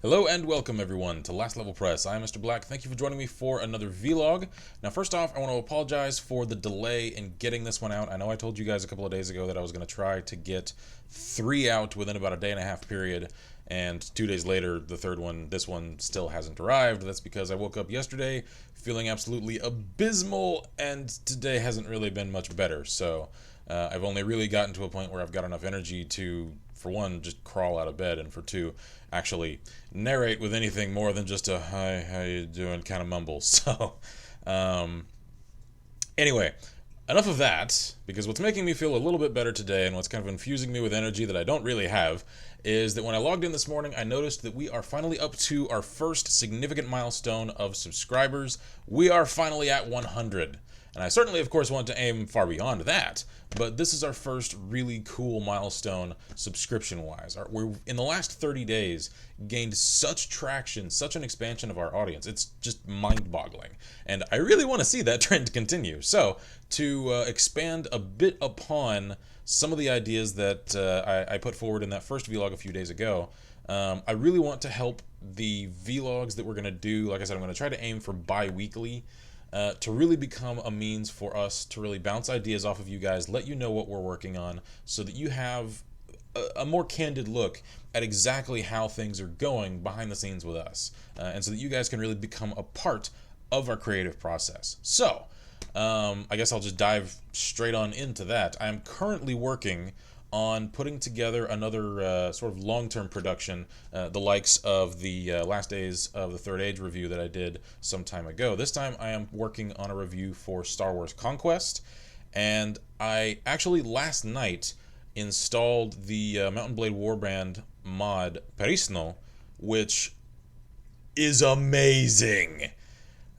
Hello and welcome everyone to Last Level Press. I am Mr. Black. Thank you for joining me for another vlog. Now first off, I want to apologize for the delay in getting this one out. I know I told you guys a couple of days ago that I was going to try to get 3 out within about a day and a half period, and 2 days later, the third one, this one still hasn't arrived. That's because I woke up yesterday feeling absolutely abysmal, and today hasn't really been much better. So I've only really gotten to a point where I've got enough energy to, for one, just crawl out of bed, and for two, actually narrate with anything more than just a "hi, how you doing" kind of mumble. So anyway, enough of that, because what's making me feel a little bit better today and what's kind of infusing me with energy that I don't really have is that when I logged in this morning, I noticed that we are finally up to our first significant milestone of subscribers. We are finally at 100. And I certainly, of course, want to aim far beyond that, but this is our first really cool milestone subscription-wise. We're, in the last 30 days, gained such traction, such an expansion of our audience. It's just mind-boggling. And I really want to see that trend continue. So, to expand a bit upon some of the ideas that I put forward in that first vlog a few days ago, I really want to help the vlogs that we're going to do. Like I said, I'm going to try to aim for bi-weekly, to really become a means for us to really bounce ideas off of you guys, let you know what we're working on, so that you have a more candid look at exactly how things are going behind the scenes with us, and so that you guys can really become a part of our creative process. So, I guess I'll just dive straight on into that. I'm currently working on putting together another sort of long-term production, the likes of the last days of the Third Age review that I did some time ago. This time I am working on a review for Star Wars Conquest, and I actually last night installed the Mount & Blade Warband mod Perisno, which is amazing.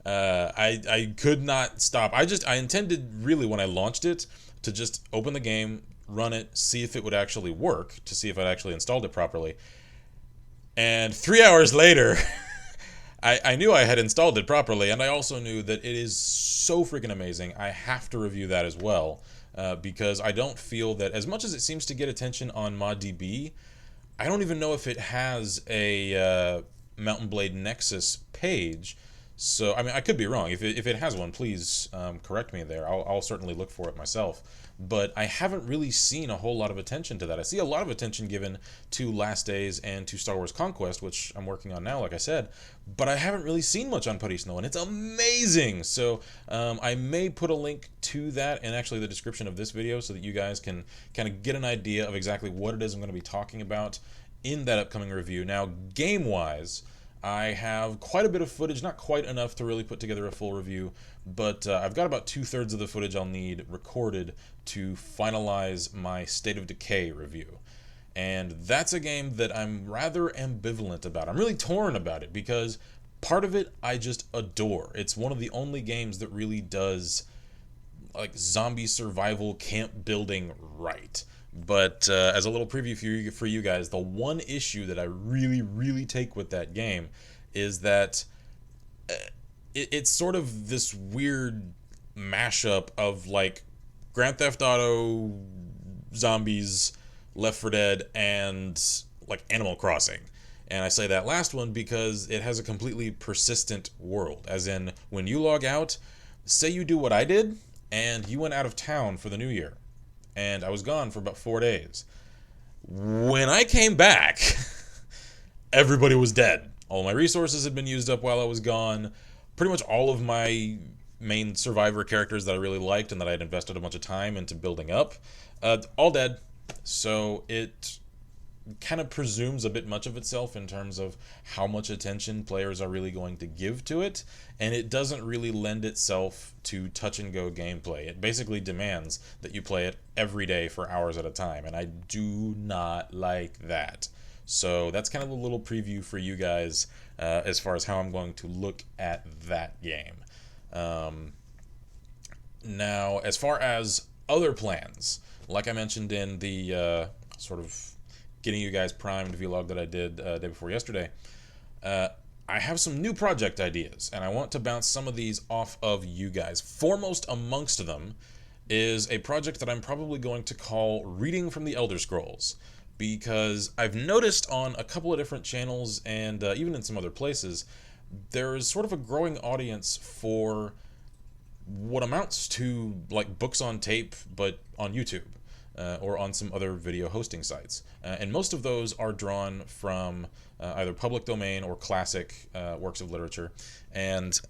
I could not stop. I intended, really, when I launched it, to just open the game, run it, see if it would actually work, to see if I'd actually installed it properly. And 3 hours later, I knew I had installed it properly, and I also knew that it is so freaking amazing. I have to review that as well, because I don't feel that, as much as it seems to get attention on ModDB, I don't even know if it has a Mount & Blade Nexus page. So, I mean, I could be wrong. If it has one, please correct me there. I'll certainly look for it myself. But I haven't really seen a whole lot of attention to that. I see a lot of attention given to Last Days and to Star Wars Conquest, which I'm working on now, like I said. But I haven't really seen much on Perisno, and it's amazing! So I may put a link to that in actually the description of this video so that you guys can kind of get an idea of exactly what it is I'm going to be talking about in that upcoming review. Now, game-wise, I have quite a bit of footage, not quite enough to really put together a full review, but I've got about 2/3 of the footage I'll need recorded to finalize my State of Decay review. And that's a game that I'm rather ambivalent about. I'm really torn about it because part of it I just adore. It's one of the only games that really does like zombie survival camp building right. But as a little preview for you guys, the one issue that I really take with that game is that it's sort of this weird mashup of like Grand Theft Auto, zombies, Left 4 Dead, and like Animal Crossing. And I say that last one because it has a completely persistent world. As in, when you log out, say you do what I did, and you went out of town for the New Year. And I was gone for about 4 days. When I came back, everybody was dead. All my resources had been used up while I was gone. Pretty much all of my main survivor characters that I really liked and that I had invested a bunch of time into building up, all dead. So it kind of presumes a bit much of itself in terms of how much attention players are really going to give to it, and it doesn't really lend itself to touch-and-go gameplay. It basically demands that you play it every day for hours at a time, and I do not like that. So that's kind of a little preview for you guys as far as how I'm going to look at that game. Now, as far as other plans, like I mentioned in the sort of getting you guys primed vlog that I did day before yesterday, I have some new project ideas, and I want to bounce some of these off of you guys. Foremost amongst them is a project that I'm probably going to call Reading from the Elder Scrolls. because I've noticed on a couple of different channels and even in some other places, there is sort of a growing audience for what amounts to like books on tape, but on YouTube. Or on some other video hosting sites. And most of those are drawn from either public domain or classic works of literature. And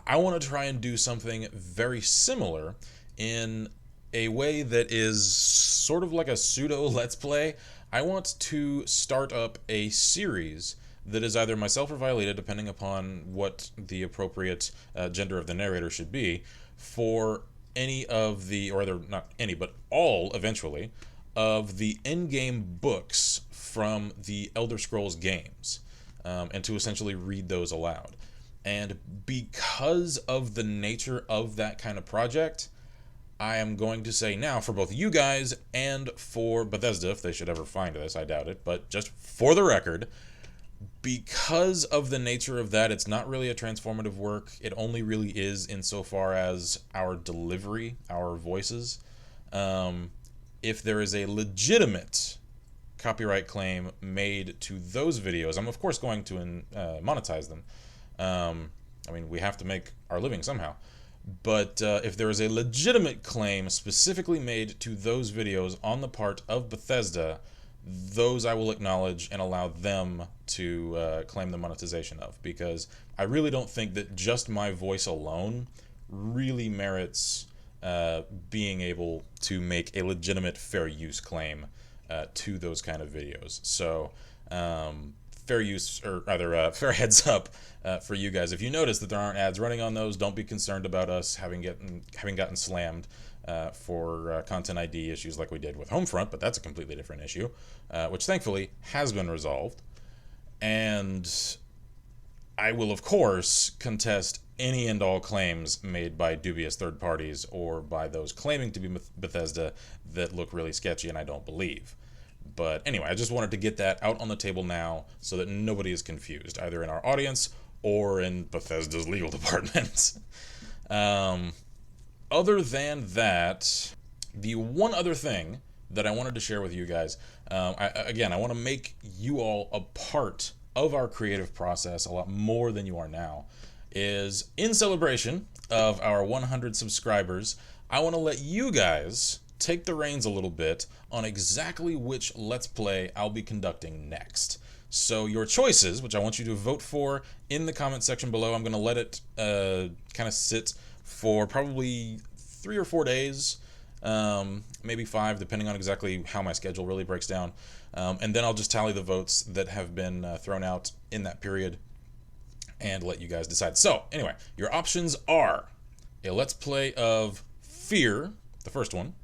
I want to try and do something very similar in a way that is sort of like a pseudo Let's Play. I want to start up a series that is either myself or Violated, depending upon what the appropriate gender of the narrator should be, for any of the, or rather not any, but all eventually, of the endgame books from the Elder Scrolls games, and to essentially read those aloud. And because of the nature of that kind of project, I am going to say now, for both you guys and for Bethesda, if they should ever find this, I doubt it, but just for the record, because of the nature of that, it's not really a transformative work. It only really is insofar as our delivery, our voices. If there is a legitimate copyright claim made to those videos, I'm of course going to monetize them. I mean, we have to make our living somehow. But if there is a legitimate claim specifically made to those videos on the part of Bethesda, those I will acknowledge and allow them to claim the monetization of, because I really don't think that just my voice alone really merits being able to make a legitimate fair use claim to those kind of videos. So fair use, or rather fair heads up for you guys. If you notice that there aren't ads running on those, don't be concerned about us having gotten slammed for content ID issues like we did with Homefront, but that's a completely different issue, which thankfully has been resolved. And I will, of course, contest any and all claims made by dubious third parties or by those claiming to be Bethesda that look really sketchy and I don't believe. But anyway, I just wanted to get that out on the table now so that nobody is confused, either in our audience or in Bethesda's legal department. Other than that, the one other thing that I wanted to share with you guys, I want to make you all a part of our creative process a lot more than you are now, is in celebration of our 100 subscribers, I want to let you guys take the reins a little bit on exactly which Let's Play I'll be conducting next. So your choices, which I want you to vote for in the comment section below, I'm going to let it kind of sit for probably 3 or 4 days, maybe 5, depending on exactly how my schedule really breaks down. And then I'll just tally the votes that have been thrown out in that period and let you guys decide. So anyway, your options are a Let's Play of F.E.A.R, the first one,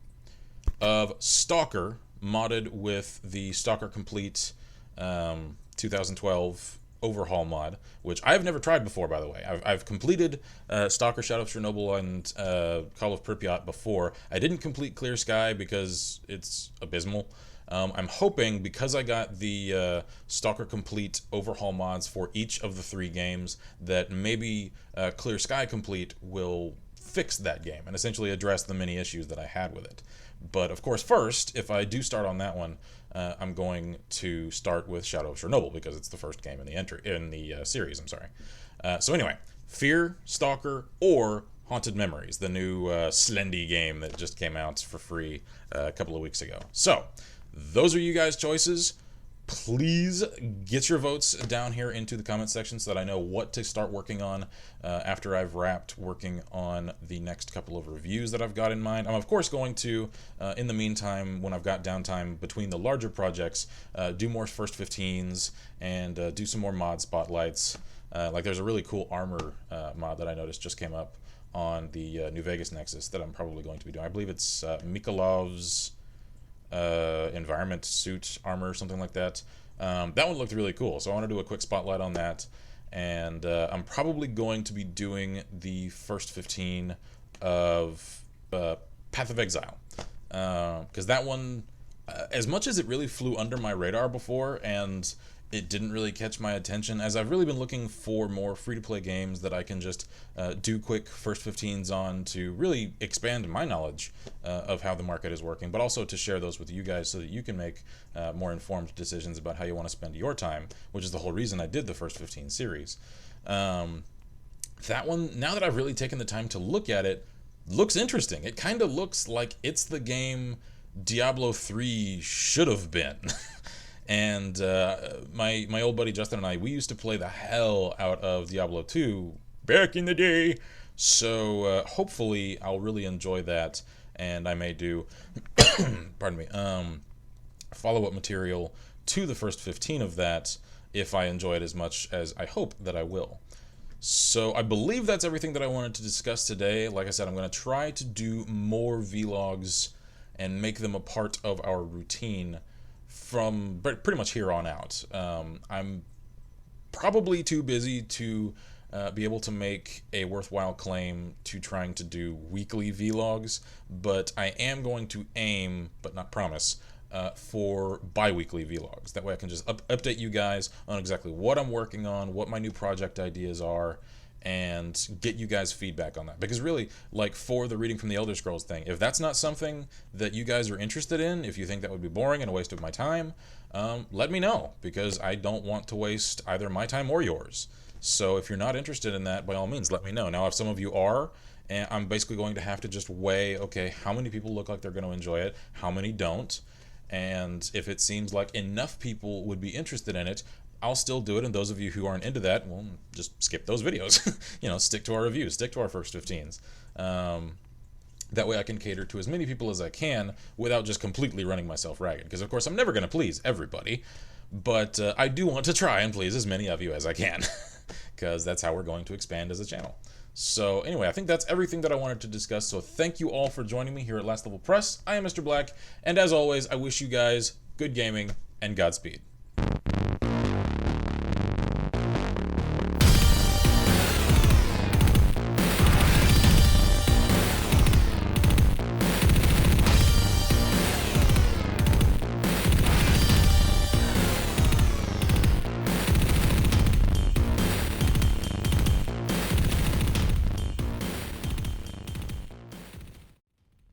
of S.T.A.L.K.E.R modded with the S.T.A.L.K.E.R Complete 2012 overhaul mod, which I've never tried before, by the way. I've completed S.T.A.L.K.E.R Shadow of Chernobyl and Call of Pripyat before. I didn't complete Clear Sky because it's abysmal. I'm hoping, because I got the S.T.A.L.K.E.R Complete overhaul mods for each of the 3 games, that maybe Clear Sky Complete will fix that game and essentially address the many issues that I had with it. But of course, first, if I do start on that one, I'm going to start with Shadow of Chernobyl because it's the first game in the series. I'm sorry. So anyway, F.E.A.R, S.T.A.L.K.E.R, or Haunted Memories, the new Slendy game that just came out for free a couple of weeks ago. So those are you guys' choices. Please get your votes down here into the comment section so that I know what to start working on after I've wrapped working on the next couple of reviews that I've got in mind. I'm of course going to, in the meantime, when I've got downtime between the larger projects, do more first 15s and do some more mod spotlights. Like there's a really cool armor mod that I noticed just came up on the New Vegas Nexus that I'm probably going to be doing. I believe it's Mikolov's environment suit armor or something like that. That one looked really cool, so I want to do a quick spotlight on that. And I'm probably going to be doing the first 15 of Path of Exile, because that one, as much as it really flew under my radar before, and it didn't really catch my attention, as I've really been looking for more free-to-play games that I can just do quick first 15s on to really expand my knowledge of how the market is working, but also to share those with you guys so that you can make more informed decisions about how you want to spend your time, which is the whole reason I did the first 15 series. That one, now that I've really taken the time to look at it, looks interesting. It kind of looks like it's the game Diablo 3 should have been. And my old buddy Justin and I, we used to play the hell out of Diablo 2 back in the day. So hopefully I'll really enjoy that, and I may do, pardon me, follow-up material to the first 15 of that if I enjoy it as much as I hope that I will. So I believe that's everything that I wanted to discuss today. Like I said, I'm going to try to do more vlogs and make them a part of our routine from pretty much here on out. I'm probably too busy to be able to make a worthwhile claim to trying to do weekly vlogs, but I am going to aim, but not promise, for bi-weekly vlogs. That way I can just update you guys on exactly what I'm working on, what my new project ideas are, and get you guys feedback on that. Because really, like for the reading from the Elder Scrolls thing, if that's not something that you guys are interested in, if you think that would be boring and a waste of my time, let me know, because I don't want to waste either my time or yours. So if you're not interested in that, by all means, let me know. Now, if some of you are, and I'm basically going to have to just weigh, okay, how many people look like they're going to enjoy it, how many don't, and if it seems like enough people would be interested in it, I'll still do it, and those of you who aren't into that, well, just skip those videos. You know, stick to our reviews, stick to our first 15s. That way I can cater to as many people as I can without just completely running myself ragged. Because, of course, I'm never going to please everybody, but I do want to try and please as many of you as I can, because that's how we're going to expand as a channel. So anyway, I think that's everything that I wanted to discuss, so thank you all for joining me here at Last Level Press. I am Mr. Black, and as always, I wish you guys good gaming and Godspeed.